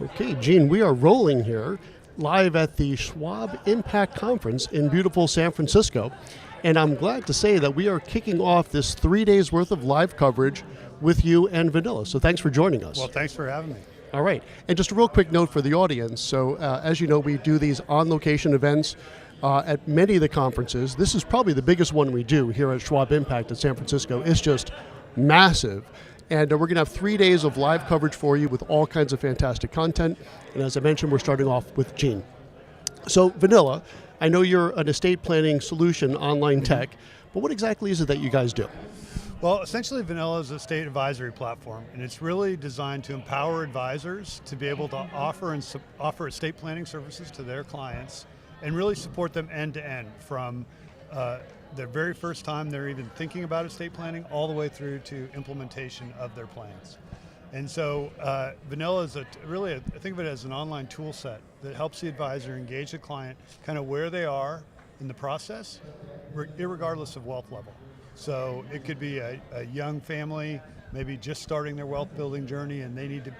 Okay, Gene, we are rolling here live at the Schwab Impact Conference in beautiful San Francisco. And I'm glad to say that we are kicking off this 3 days worth of live coverage with you and Vanilla. So thanks for joining us. Well, thanks for having me. All right. And just a real quick note for the audience. So as you know, we do these on-location events at many of the conferences. This is probably the biggest one we do here at Schwab Impact in San Francisco. It's just massive. And we're going to have 3 days of live coverage for you with all kinds of fantastic content. And as I mentioned, we're starting off with Gene. So Vanilla, I know you're an estate planning solution online tech, but what exactly is it that you guys do? Well, essentially Vanilla is a state advisory platform, and it's really designed to empower advisors to be able to offer estate planning services to their clients and really support them end to end from the very first time they're even thinking about estate planning all the way through to implementation of their plans. And so Vanilla is I think of it as an online tool set that helps the advisor engage the client kind of where they are in the process, irregardless of wealth level. So it could be a young family, maybe just starting their wealth building journey, and they need to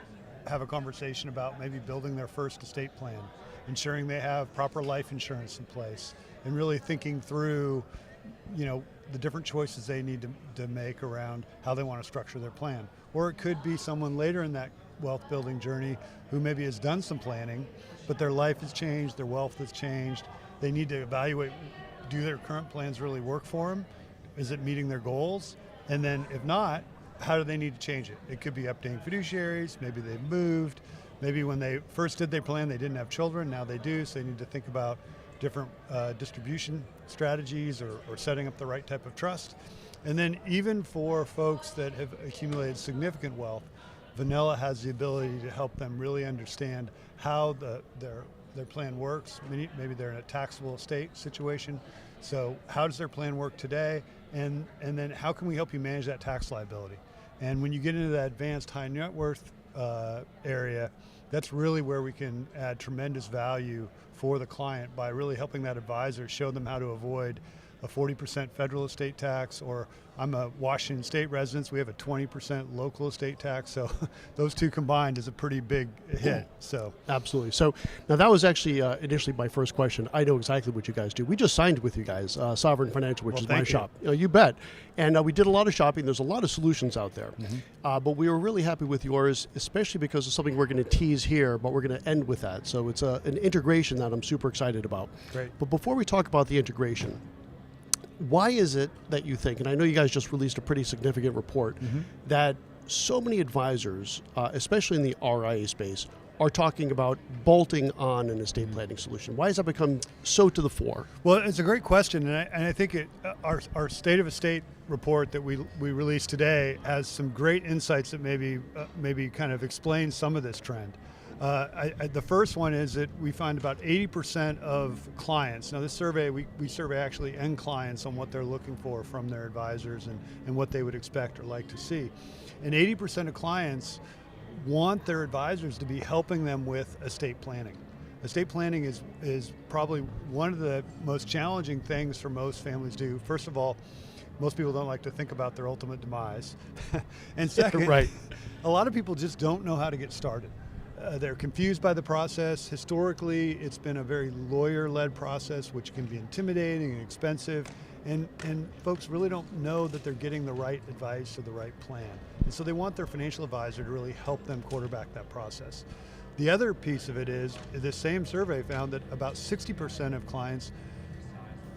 have a conversation about maybe building their first estate plan, ensuring they have proper life insurance in place, and really thinking through the different choices they need to make around how they want to structure their plan. Or it could be someone later in that wealth building journey who maybe has done some planning, but their life has changed, their wealth has changed. They need to evaluate, do their current plans really work for them? Is it meeting their goals? And then if not, how do they need to change it? It could be updating fiduciaries, maybe they've moved, maybe when they first did their plan they didn't have children, now they do, so they need to think about different distribution strategies or setting up the right type of trust. And then even for folks that have accumulated significant wealth, Vanilla has the ability to help them really understand how their plan works. Maybe they're in a taxable estate situation, so how does their plan work today? And then how can we help you manage that tax liability? And when you get into that advanced high net worth area, that's really where we can add tremendous value for the client by really helping that advisor show them how to avoid a 40% federal estate tax, or I'm a Washington State resident, so we have a 20% local estate tax, so those two combined is a pretty big hit. So absolutely. So now that was actually initially my first question. I know exactly what you guys do. We just signed with you guys, Sovereign Financial, which is my shop. You bet. And we did a lot of shopping. There's a lot of solutions out there. But we were really happy with yours, especially because it's something we're going to tease here, but we're going to end with that. So it's an integration that I'm super excited about. Great. But before we talk about the integration, why is it that you think, and I know you guys just released a pretty significant report, that so many advisors, especially in the RIA space, are talking about bolting on an estate planning solution? Why has that become so to the fore? Well, it's a great question, and I think our State of Estate report that we released today has some great insights that maybe kind of explain some of this trend. The first one is that we find about 80% of clients, now this survey, we survey actually end clients on what they're looking for from their advisors and what they would expect or like to see. And 80% of clients want their advisors to be helping them with estate planning. Estate planning is probably one of the most challenging things for most families to do. First of all, most people don't like to think about their ultimate demise. And second, right. A lot of people just don't know how to get started. They're confused by the process. Historically, it's been a very lawyer-led process, which can be intimidating and expensive, and folks really don't know that they're getting the right advice or the right plan. And so they want their financial advisor to really help them quarterback that process. The other piece of it is, this same survey found that about 60% of clients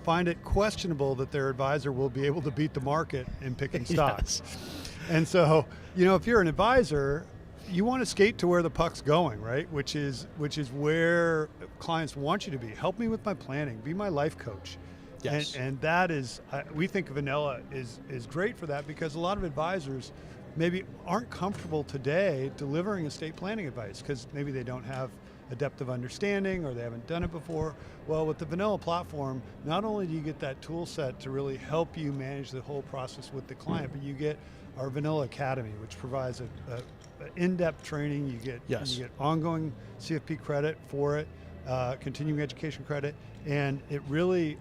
find it questionable that their advisor will be able to beat the market in picking stocks. Yes. And so, if you're an advisor, you want to skate to where the puck's going, right? Which is where clients want you to be. Help me with my planning. Be my life coach. Yes. And that is, we think Vanilla is great for that, because a lot of advisors maybe aren't comfortable today delivering estate planning advice because maybe they don't have a depth of understanding or they haven't done it before. Well, with the Vanilla platform, not only do you get that tool set to really help you manage the whole process with the client, but you get our Vanilla Academy, which provides a in-depth training. You get ongoing CFP credit for it, continuing education credit, and it really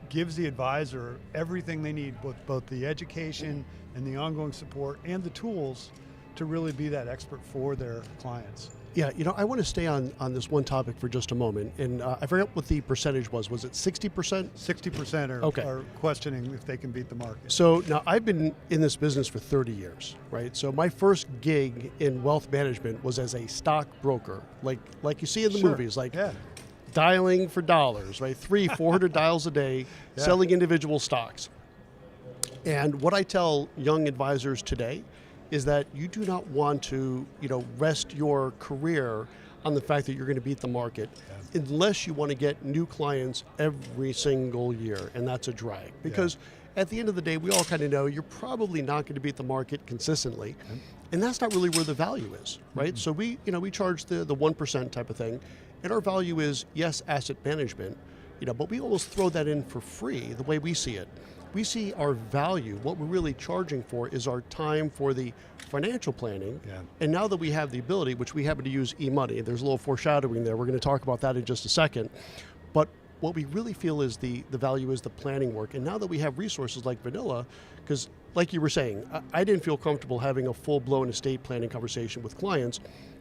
gives the advisor everything they need, both the education and the ongoing support and the tools to really be that expert for their clients. Yeah, I want to stay on this one topic for just a moment, and I forget what the percentage was. Was it 60%? 60% are questioning if they can beat the market. So now I've been in this business for 30 years, right? So my first gig in wealth management was as a stockbroker, like you see in the movies, like dialing for dollars, right? 400 dials a day, selling individual stocks. And what I tell young advisors today is that you do not want to, rest your career on the fact that you're going to beat the market unless you want to get new clients every single year, and that's a drag. Because at the end of the day, we all kind of know you're probably not going to beat the market consistently, and that's not really where the value is, right? So we charge the 1% type of thing, and our value is, yes, asset management, but we almost throw that in for free the way we see it. We see our value, what we're really charging for is our time for the financial planning. And now that we have the ability, which we happen to use e-money, there's a little foreshadowing there, we're going to talk about that in just a second. But what we really feel is the value is the planning work. And now that we have resources like Vanilla, because like you were saying, I didn't feel comfortable having a full-blown estate planning conversation with clients,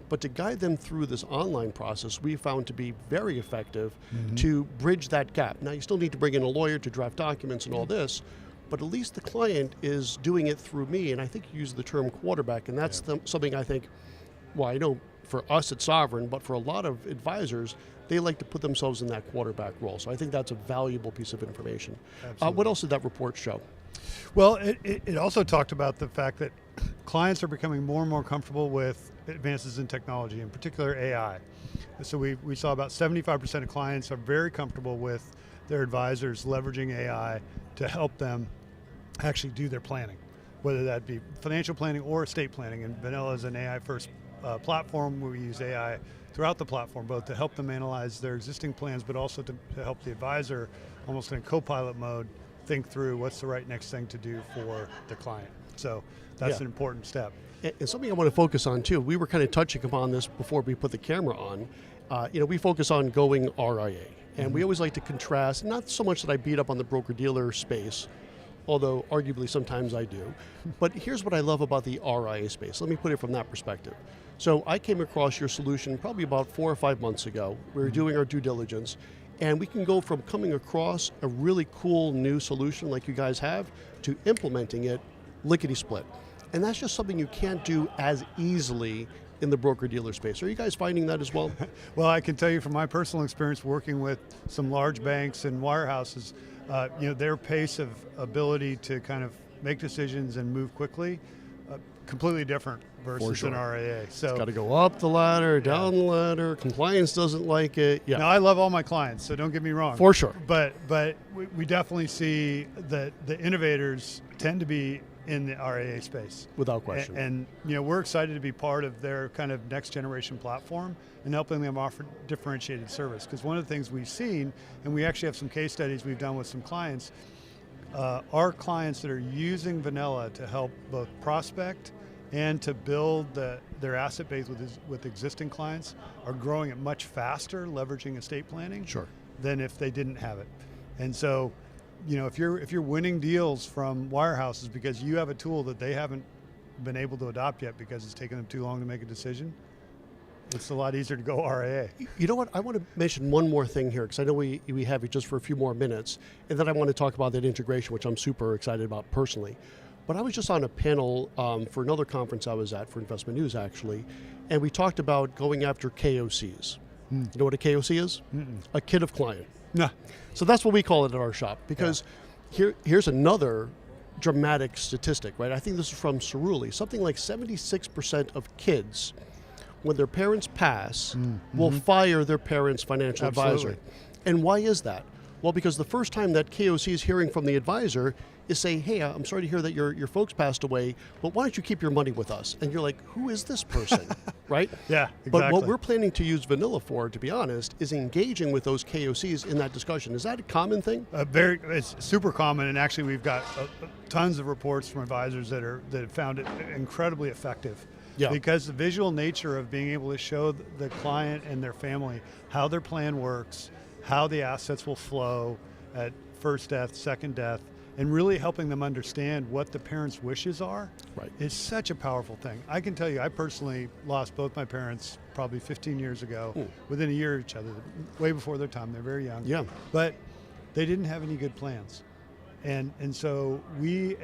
but to guide them through this online process, we found to be very effective to bridge that gap. Now, you still need to bring in a lawyer to draft documents and all this, but at least the client is doing it through me, and I think you use the term quarterback, and that's something I think, well, I know for us at Sovereign, but for a lot of advisors, they like to put themselves in that quarterback role. So I think that's a valuable piece of information. What else did that report show? Well, it also talked about the fact that clients are becoming more and more comfortable with advances in technology, in particular AI. So we saw about 75% of clients are very comfortable with their advisors leveraging AI to help them actually do their planning, whether that be financial planning or estate planning. And Vanilla is an AI-first platform where we use AI throughout the platform, both to help them analyze their existing plans, but also to help the advisor, almost in co-pilot mode, think through what's the right next thing to do for the client. So that's an important step. And something I want to focus on too, we were kind of touching upon this before we put the camera on. We focus on going RIA. And we always like to contrast, not so much that I beat up on the broker-dealer space, although arguably sometimes I do, but here's what I love about the RIA space. Let me put it from that perspective. So I came across your solution probably about 4 or 5 months ago. We were doing our due diligence, and we can go from coming across a really cool new solution like you guys have to implementing it lickety-split. And that's just something you can't do as easily in the broker-dealer space. Are you guys finding that as well? Well, I can tell you from my personal experience working with some large banks and wirehouses, their pace of ability to kind of make decisions and move quickly, completely different versus an RIA. So it's got to go up the ladder, down the ladder. Compliance doesn't like it. Now, I love all my clients, so don't get me wrong. For sure. But we definitely see that the innovators tend to be in the RIA space. Without question. And we're excited to be part of their kind of next generation platform and helping them offer differentiated service. Because one of the things we've seen, and we actually have some case studies we've done with some clients, our clients that are using Vanilla to help both prospect and to build their asset base with existing clients are growing it much faster, leveraging estate planning, than if they didn't have it. And so, if you're winning deals from wirehouses because you have a tool that they haven't been able to adopt yet because it's taken them too long to make a decision, it's a lot easier to go RIA. You know what? I want to mention one more thing here because I know we have you just for a few more minutes, and then I want to talk about that integration, which I'm super excited about personally. But I was just on a panel for another conference I was at for InvestmentNews actually, and we talked about going after KOCs. You know what a KOC is? A kid of client. No. So that's what we call it at our shop because here's another dramatic statistic, right? I think this is from Cerulli. Something like 76% of kids, when their parents pass, will fire their parents' financial advisor. And why is that? Well, because the first time that KOC is hearing from the advisor is saying, hey, I'm sorry to hear that your folks passed away, but why don't you keep your money with us? And you're like, who is this person, right? Yeah, exactly. But what we're planning to use Vanilla for, to be honest, is engaging with those KOCs in that discussion. Is that a common thing? It's super common, and actually we've got tons of reports from advisors that have found it incredibly effective. Yeah. Because the visual nature of being able to show the client and their family how their plan works, how the assets will flow at first death, second death, and really helping them understand what the parents' wishes are is such a powerful thing. I can tell you, I personally lost both my parents probably 15 years ago, within a year of each other, way before their time. They're very young. Yeah. But they didn't have any good plans. And so we,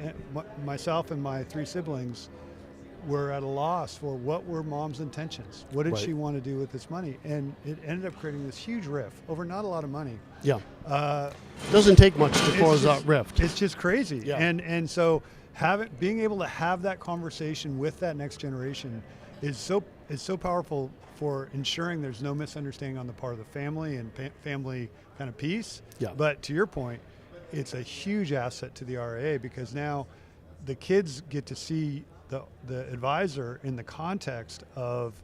myself and my 3 siblings, were at a loss for what were mom's intentions. What did she want to do with this money? And it ended up creating this huge rift over not a lot of money. Yeah. Doesn't take much to cause that rift. It's just crazy. Yeah. And so being able to have that conversation with that next generation is so powerful for ensuring there's no misunderstanding on the part of the family and family kind of peace. Yeah. But to your point, it's a huge asset to the RIA, because now the kids get to see the advisor in the context of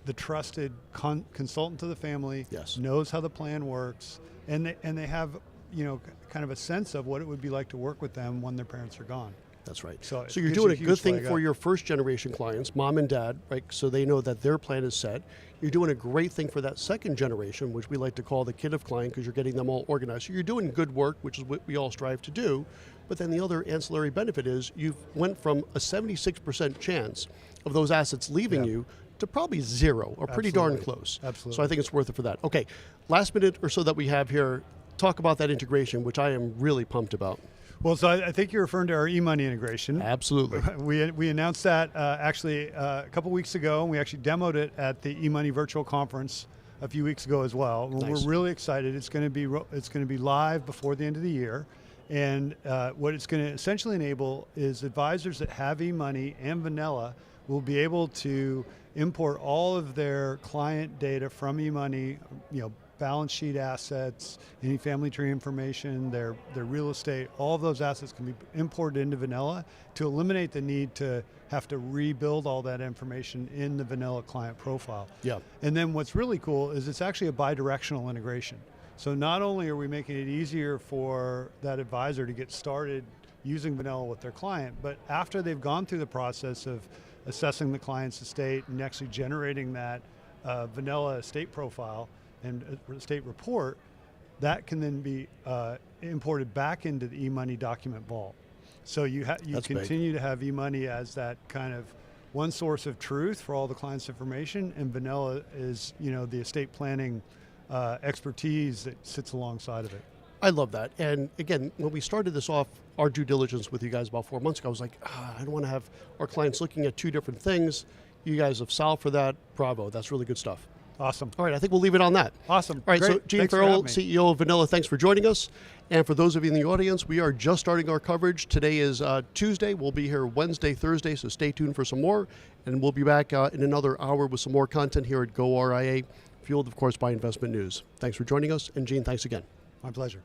the trusted consultant to the family, knows how the plan works, and they have, you know, kind of a sense of what it would be like to work with them when their parents are gone. That's right. So you're doing a good thing for your first generation clients, mom and dad, right? So they know that their plan is set. You're doing a great thing for that second generation, which we like to call the kid of client, because you're getting them all organized. So you're doing good work, which is what we all strive to do. But then the other ancillary benefit is you've went from a 76% chance of those assets leaving you to probably 0, or pretty darn close. Absolutely. So I think it's worth it for that. Okay, last minute or so that we have here, talk about that integration, which I am really pumped about. Well, so I think you're referring to our e-money integration. Absolutely. We announced that actually a couple weeks ago, and we actually demoed it at the e-money virtual conference a few weeks ago as well. Nice. We're really excited. It's going to be live before the end of the year, and what it's going to essentially enable is advisors that have e-money and vanilla will be able to import all of their client data from e-money, you know, balance sheet assets, any family tree information, their real estate, all of those assets can be imported into vanilla to eliminate the need to have to rebuild all that information in the vanilla client profile. Yeah. And then what's really cool is it's actually a bi-directional integration. So not only are we making it easier for that advisor to get started using vanilla with their client, but after they've gone through the process of assessing the client's estate and actually generating that vanilla estate profile and estate report, that can then be imported back into the e-money document vault. So you continue to have e-money as that kind of one source of truth for all the client's information, and vanilla is, you know, the estate planning expertise that sits alongside of it. I love that. And again, when we started this off, our due diligence with you guys about 4 months ago, I was like, I don't want to have our clients looking at 2 different things. You guys have solved for that. Bravo. That's really good stuff. Awesome. All right, I think we'll leave it on that. Awesome. All right, great. So Gene Thanks Farrell, CEO of Vanilla, thanks for joining us. And for those of you in the audience, we are just starting our coverage. Today is Tuesday. We'll be here Wednesday, Thursday, so stay tuned for some more. And we'll be back in another hour with some more content here at goRIA, fueled, of course, by Investment News. Thanks for joining us. And Gene, thanks again. My pleasure.